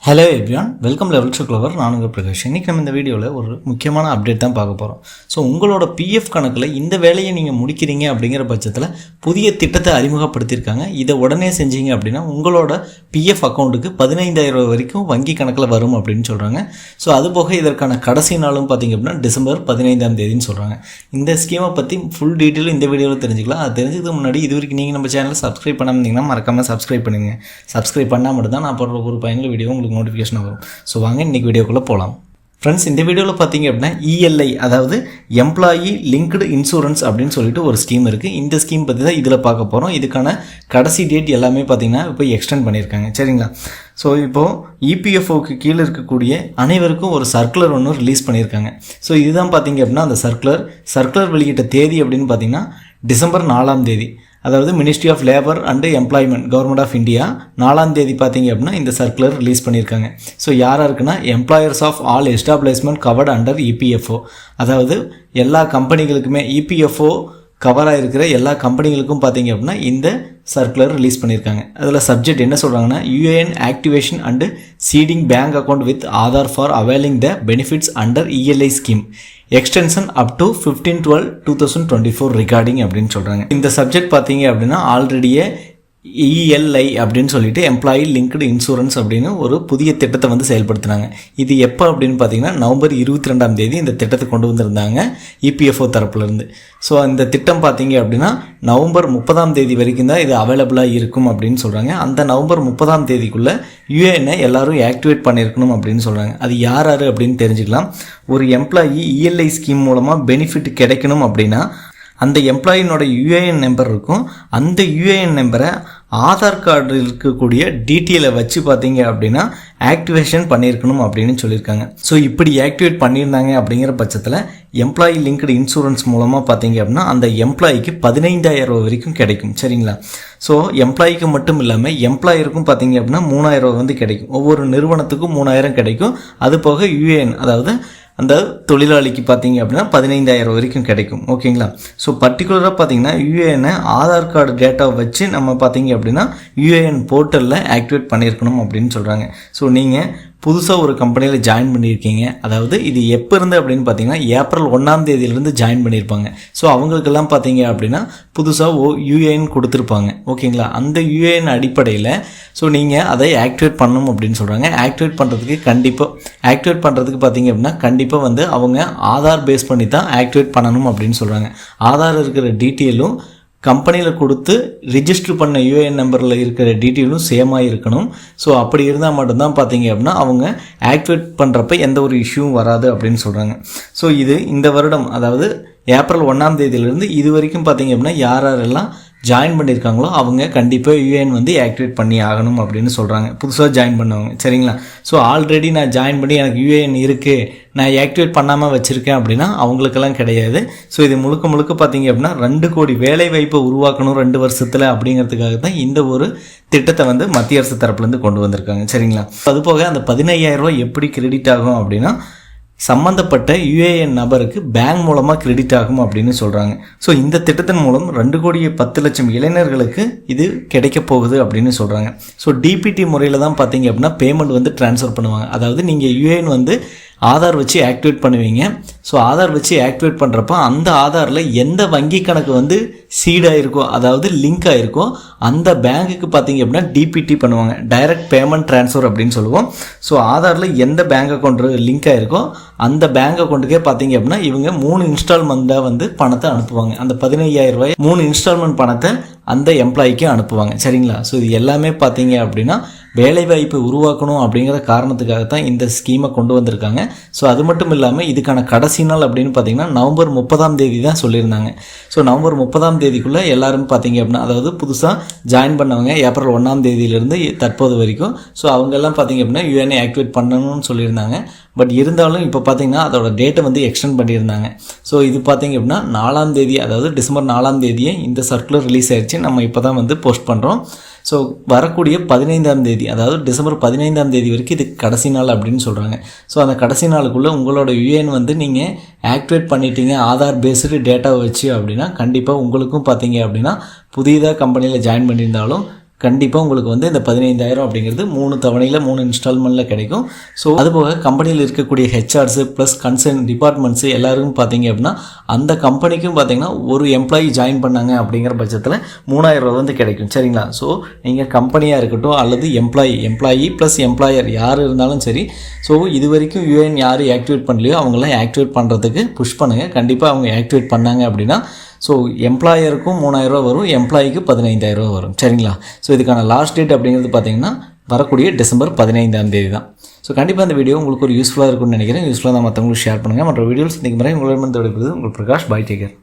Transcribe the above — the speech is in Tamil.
Hello everyone, welcome level to clover. நான் உங்கள் பிரகாஷ். இன்றைக்கி நம்ம இந்த வீடியோவில் ஒரு முக்கியமான அப்டேட் தான் பார்க்க போகிறோம். ஸோ உங்களோட பிஎஃப் கணக்கில் இந்த வேலையை நீங்கள் முடிக்கிறீங்க அப்படிங்கிற பட்சத்தில் புதிய திட்டத்தை அறிமுகப்படுத்தியிருக்காங்க. இதை உடனே செஞ்சீங்க அப்படின்னா உங்களோட பிஎஃப் அக்கௌண்ட்டுக்கு 15,000 வரைக்கும் வங்கி கணக்கில் வரும் அப்படின்னு சொல்கிறாங்க. ஸோ அதுபோக இதற்கான கடைசி நாளும் பார்த்திங்க அப்படின்னா டிசம்பர் 15 சொல்கிறாங்க. இந்த ஸ்கீமை பற்றி ஃபுல் டீட்டெயில் இந்த வீடியோவில் தெரிஞ்சுக்கலாம். அது தெரிஞ்சதுக்கு முன்னாடி இது வரைக்கும் நீங்கள் நம்ம சேனலை சப்ஸ்கிரைப் பண்ணாமல் மறக்காமல் சப்ஸ்கிரைப் பண்ணுங்க. சப்ஸ்கிரைப் பண்ணால் மட்டும் தான் நான் போடுற ஒரு பயனுள்ள வீடியோ உங்களுக்கு நோட்டிஃபிகேஷன் வரும். ஸோ வாங்க இன்றைக்கி வீடியோக்குள்ளே போகலாம். ஃப்ரெண்ட்ஸ், இந்த வீடியோவில் பார்த்தீங்க அப்படின்னா இஎல்ஐ, அதாவது எம்ப்ளாயி லிங்க்டு இன்சூரன்ஸ் அப்படின்னு சொல்லிட்டு ஒரு ஸ்கீம் இருக்குது. இந்த ஸ்கீம் பற்றி தான் இதில் பார்க்க போகிறோம். இதுக்கான கடைசி டேட் எல்லாமே பார்த்தீங்கன்னா இப்போ எக்ஸ்டெண்ட் பண்ணியிருக்காங்க. சரிங்களா? ஸோ இப்போது இபிஎஃப்ஓக்கு கீழே இருக்கக்கூடிய அனைவருக்கும் ஒரு சர்க்குலர் ஒன்று ரிலீஸ் பண்ணியிருக்காங்க. ஸோ இதுதான் பார்த்தீங்க அப்படின்னா அந்த சர்க்குலர் வெளியிட்ட தேதி அப்படின்னு பார்த்தீங்கன்னா டிசம்பர் 4 அதாவது ministry of labour and employment, government of India 4 பார்த்தீங்க அப்படின்னா இந்த சர்க்குலர் ரிலீஸ் பண்ணியிருக்காங்க. ஸோ யாராக இருக்குன்னா employers of all establishment covered under EPFO, அதாவது எல்லா கம்பெனிகளுக்குமே இபிஎஃப்ஓ கவராக இருக்கிற எல்லா கம்பெனிகளுக்கும் பார்த்தீங்க அப்படின்னா இந்த சர்க்குலர் ரிலீஸ் பண்ணியிருக்காங்க. அதில் சப்ஜெக்ட் என்ன சொல்கிறாங்கன்னா UAN activation and seeding bank account with Aadhaar for availing the benefits under ELI scheme extension up to 15/12/2024 regarding அப்படின்னு சொல்கிறாங்க. இந்த சப்ஜெக்ட் பார்த்தீங்க அப்படின்னா ஆல்ரெடியே இஎல்ஐ அப்படின்னு சொல்லிட்டு எம்ப்ளாயி லிங்க்டு இன்சூரன்ஸ் அப்படின்னு ஒரு புதிய திட்டத்தை வந்து செயல்படுத்தினாங்க. இது எப்போ அப்படின்னு பார்த்தீங்கன்னா நவம்பர் 22 இந்த திட்டத்தை கொண்டு வந்திருந்தாங்க இபிஎஃப்ஓ தரப்புலேருந்து. ஸோ இந்த திட்டம் பார்த்தீங்க அப்படின்னா நவம்பர் 30 வரைக்கும் தான் இது அவைலபிளாக இருக்கும் அப்படின்னு சொல்கிறாங்க. அந்த நவம்பர் 30 யூஏஎனை எல்லோரும் ஆக்டிவேட் பண்ணியிருக்கணும் அப்படின்னு சொல்கிறாங்க. அது யார் அப்படின்னு தெரிஞ்சுக்கலாம். ஒரு எம்ப்ளாயி இஎல்ஐ ஸ்கீம் மூலமாக பெனிஃபிட் கிடைக்கணும் அப்படின்னா அந்த எம்ப்ளாயினோட யூஏஎன் நம்பர் இருக்கும். அந்த யூஏஎன் நம்பரை ஆதார் கார்டு இருக்கக்கூடிய டீட்டெயிலை வச்சு பார்த்தீங்க அப்படின்னா ஆக்டிவேஷன் பண்ணியிருக்கணும் அப்படின்னு சொல்லியிருக்காங்க. ஸோ இப்படி ஆக்டிவேட் பண்ணியிருந்தாங்க அப்படிங்கிற பட்சத்தில் எம்ப்ளாயி லிங்க்டு இன்சூரன்ஸ் மூலமாக பார்த்தீங்க அப்படின்னா அந்த எம்ப்ளாயிக்கு 15,000 வரைக்கும் கிடைக்கும். சரிங்களா? ஸோ எம்ப்ளாயிக்கு மட்டும் இல்லாமல் எம்ப்ளாயருக்கும் பார்த்தீங்க அப்படின்னா 3,000 வந்து கிடைக்கும். ஒவ்வொரு நிறுவனத்துக்கும் 3,000 கிடைக்கும். அது போக யூஏஎன், அதாவது அந்த தொழிலாளிக்கு பார்த்தீங்க அப்படின்னா 15,000 வரைக்கும் கிடைக்கும். ஓகேங்களா? ஸோ பர்டிகுலராக பார்த்தீங்கன்னா யூஏஎனை ஆதார் கார்டு டேட்டாவை வச்சு நம்ம பார்த்தீங்க அப்படின்னா யூஏஎன் போர்ட்டலில் ஆக்டிவேட் பண்ணியிருக்கணும் அப்படின்னு சொல்கிறாங்க. ஸோ நீங்கள் புதுசாக ஒரு கம்பெனியில் ஜாயின் பண்ணியிருக்கீங்க, அதாவது இது எப்போ இருந்து அப்படின்னு பார்த்தீங்கன்னா ஏப்ரல் 1 ஜாயின் பண்ணியிருப்பாங்க. ஸோ அவங்களுக்கெல்லாம் பார்த்தீங்க அப்படின்னா புதுசாக யூஏஎன் கொடுத்துருப்பாங்க. ஓகேங்களா? அந்த யூஏஎன் அடிப்படையில் ஸோ நீங்கள் அதை ஆக்டிவேட் பண்ணணும் அப்படின்னு சொல்கிறாங்க. ஆக்டிவேட் பண்ணுறதுக்கு பார்த்தீங்க அப்படின்னா கண்டிப்பாக வந்து அவங்க ஆதார் பேஸ் பண்ணி தான் ஆக்டிவேட் பண்ணணும் அப்படின்னு சொல்கிறாங்க. ஆதார் இருக்கிற டீட்டெயிலும் கம்பெனியில் கொடுத்து ரிஜிஸ்டர் பண்ண யூஏஎன் நம்பரில் இருக்கிற டீட்டெயிலும் சேமாக இருக்கணும். ஸோ அப்படி இருந்தால் மட்டும்தான் பார்த்தீங்க அப்படின்னா அவங்க ஆக்டிவேட் பண்ணுறப்ப எந்த ஒரு இஷ்யூவும் வராது அப்படின்னு சொல்கிறாங்க. ஸோ இது இந்த வருடம், அதாவது ஏப்ரல் 1 இது வரைக்கும் பார்த்தீங்க அப்படின்னா யாரெல்லாம் ஜாயின் பண்ணியிருக்காங்களோ அவங்க கண்டிப்பாக யூஏஎன் வந்து ஆக்டிவேட் பண்ணி ஆகணும் அப்படின்னு சொல்கிறாங்க, புதுசாக ஜாயின் பண்ணவங்க. சரிங்களா? ஸோ ஆல்ரெடி நான் ஜாயின் பண்ணி எனக்கு யூஏஎன் இருக்குது, நான் ஆக்டிவேட் பண்ணாமல் வச்சுருக்கேன் அப்படின்னா அவங்களுக்கெல்லாம் கிடையாது. ஸோ இது முழுக்க பார்த்தீங்க அப்படின்னா 2 கோடி வேலை வாய்ப்பை உருவாக்கணும் 2 வருஷத்தில் அப்படிங்கிறதுக்காக தான் இந்த ஒரு திட்டத்தை வந்து மத்திய அரசு தரப்புலேருந்து கொண்டு வந்திருக்காங்க. சரிங்களா? அதுபோக அந்த 15,000 எப்படி கிரெடிட் ஆகும் அப்படின்னா சம்மந்தப்பட்ட யூஏஎன் நபருக்கு பேங்க் மூலமாக கிரெடிட் ஆகும் அப்படின்னு சொல்கிறாங்க. ஸோ இந்த திட்டத்தின் மூலம் 2,10,00,000 இளைஞர்களுக்கு இது கிடைக்க போகுது அப்படின்னு சொல்கிறாங்க. ஸோ டிபிடி முறையில் தான் பார்த்தீங்க அப்படின்னா பேமெண்ட் வந்து ட்ரான்ஸ்ஃபர் பண்ணுவாங்க. அதாவது நீங்கள் யூஏஎன் வந்து ஆதார் வச்சு ஆக்டிவேட் பண்ணுவீங்க. ஸோ ஆதார் வச்சு ஆக்டிவேட் பண்ணுறப்ப அந்த ஆதாரில் எந்த வங்கி கணக்கு வந்து சீடாயிருக்கோ, அதாவது லிங்க் ஆகிருக்கோ அந்த பேங்க்குக்கு பார்த்தீங்க அப்படின்னா டிபிடி பண்ணுவாங்க, டைரக்ட் பேமெண்ட் ட்ரான்ஸ்ஃபர் அப்படின்னு சொல்லுவோம். ஸோ ஆதாரில் எந்த பேங்க் அக்கௌண்ட் லிங்க் ஆகிருக்கோ அந்த பேங்க் அக்கௌண்ட்டுக்கே பார்த்தீங்க அப்படின்னா இவங்க 3 இன்ஸ்டால்மெண்ட்டாக வந்து பணத்தை அனுப்புவாங்க. அந்த 15,000 3 இன்ஸ்டால்மெண்ட் பணத்தை அந்த எம்ப்ளாய்க்கு அனுப்புவாங்க. சரிங்களா? ஸோ இது எல்லாமே பார்த்தீங்க அப்படின்னா வேலைவாய்ப்பை உருவாக்கணும் அப்படிங்கிற காரணத்துக்காகத்தான் இந்த ஸ்கீமை கொண்டு வந்திருக்காங்க. ஸோ அது மட்டும் இல்லாமல் இதுக்கான கடைசி நாள் அப்படின்னு பார்த்தீங்கன்னா நவம்பர் 30 தான் சொல்லியிருந்தாங்க. ஸோ நவம்பர் 30 எல்லாரும் பார்த்தீங்க அப்படின்னா, அதாவது புதுசாக ஜாயின் பண்ணவங்க ஏப்ரல் 1 தற்போது வரைக்கும் ஸோ அவங்கெல்லாம் பார்த்தீங்க அப்படின்னா யூஏஎனை ஆக்டிவேட் பண்ணணும்னு சொல்லியிருந்தாங்க. பட் இருந்தாலும் இப்போ பார்த்தீங்கன்னா அதோட டேட்டை வந்து எக்ஸ்டெண்ட் பண்ணியிருந்தாங்க. ஸோ இது பார்த்தீங்க அப்படின்னா 4 அதாவது டிசம்பர் 4 இந்த சர்க்குலர் ரிலீஸ் ஆயிடுச்சு. நம்ம இப்போ தான் வந்து போஸ்ட் பண்ணுறோம். ஸோ வரக்கூடிய 15 அதாவது டிசம்பர் 15 வரைக்கும் இது கடைசி நாள் அப்படின்னு சொல்கிறாங்க. ஸோ அந்த கடைசி நாளுக்குள்ளே உங்களோட யூஏஎன் வந்து நீங்கள் ஆக்டிவேட் பண்ணிட்டீங்க ஆதார் பேஸ்டு டேட்டாவை வச்சு அப்படின்னா கண்டிப்பாக உங்களுக்கும் பார்த்தீங்க அப்படின்னா புதிதாக கம்பெனியில் ஜாயின் பண்ணியிருந்தாலும் கண்டிப்பாக உங்களுக்கு வந்து இந்த 15,000 அப்படிங்கிறது 3 தவணையில் 3 இன்ஸ்டால்மெண்ட்டில் கிடைக்கும். ஸோ அதுபோக கம்பெனியில் இருக்கக்கூடிய ஹெச்ஆர்ஸு ப்ளஸ் கன்சர்ன் டிபார்ட்மெண்ட்ஸு எல்லாருக்கும் பார்த்தீங்க அப்படின்னா அந்த கம்பெனிக்கும் பார்த்தீங்கன்னா ஒரு எம்ப்ளாயி ஜாயின் பண்ணாங்க அப்படிங்கிற பட்சத்தில் 3,000 வந்து கிடைக்கும். சரிங்களா? ஸோ நீங்கள் கம்பெனியாக இருக்கட்டும் அல்லது எம்ப்ளாயி ப்ளஸ் எம்ப்ளாயர் யார் இருந்தாலும் சரி, ஸோ இது வரைக்கும் யூஏஎன் யார் ஆக்டிவேட் பண்ணலையோ அவங்களாம் ஆக்டிவேட் பண்ணுறதுக்கு புஷ் பண்ணுங்கள். கண்டிப்பாக அவங்க ஆக்டிவேட் பண்ணாங்க அப்படின்னா ஸோ எம்ப்ளாயருக்கும் 3,000 வரும், எம்ப்ளாயிக்கு 15,000 வரும். சரிங்களா? ஸோ இதுக்கான லாஸ்ட் டேட் அப்படிங்கிறது பார்த்தீங்கன்னா வரக்கூடிய டிசம்பர் 15ஆம் தேதி தான். ஸோ கண்டிப்பாக இந்த வீடியோ உங்களுக்கு ஒரு யூஸ்ஃபுல்லாக இருக்கும்னு நினைக்கிறேன். யூஸ்ஃபுல்லாக தான் மற்றவங்களுக்கு ஷேர் பண்ணுங்கள். மற்ற வீடியோஸ் இன்றைக்கு முறை உங்களிடமிருந்து விடைபெறுவது உங்கள் பிரகாஷ். By, take care.